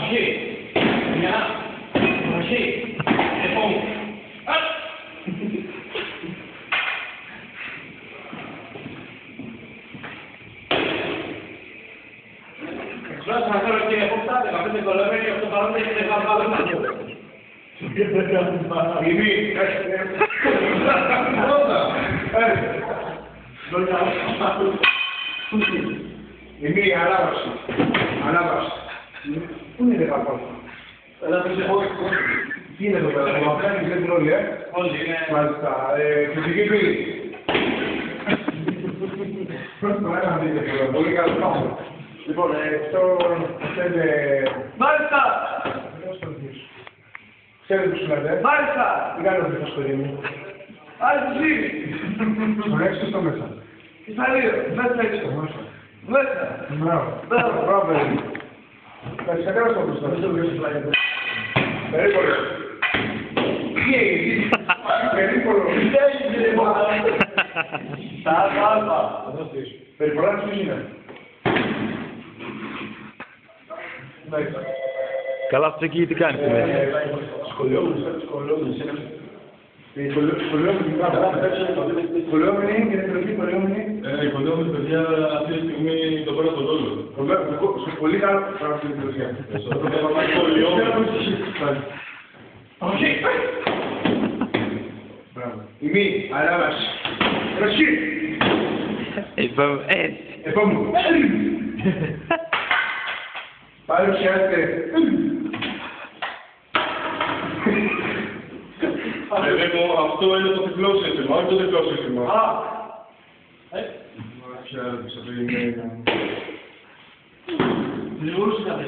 Αρχή. Μια. Αρχή. Λοιπόν. Εξπλάσου να θέλω και εγώ φτάτε, 15 κολόμενοι, 8 παρόντες και 10 παρόντες. Μιμή, Μιμή, ανάβαση. Ανάβαση. Πού είναι τα πάντα. Τι είναι εδώ πέρα, θα κάνει και την όλη, Όλοι, είναι. Μάλιστα. Φυσική πύλη. Πρώτη φορά να δείτε αυτό. Πολύ καλό. Λοιπόν, αυτό θέλετε... Μάλιστα! Ξέρετε που σου λέτε. Μάλιστα! Τι κάνετε στο σπίτι μου. Άλλη που ζει. Στο έξω στο μέσα. Στα δύο. Μέσα έξω. Μέσα. Μπράβο. Μπράβο. Εντάξει, κατέβα στο μπροστά. Περίπολο. Τι έγινε. Περίπολο. Τι έγινε λοιπόν. Τα άλφα. Περιπολά τι είναι. Καλά αυτό εκεί τι κάνεις μέσα. Σχολιόμενοι είναι και εκλογή σχολιόμενοι. Οι σχολιόμενοι παιδιά αυτή τη στιγμή το πέρα από τον όλο. Πολύ καλό πράγμα στην εκλογία. Όχι. Η μη, ανάβαση. Ρωσί. Επόμενο. Πάλι ουσιάζεται. Αυτό είναι το τυφλό σύστημα, όχι το διπλό σύστημα. Ποια είναι. Λιγούς είχατε.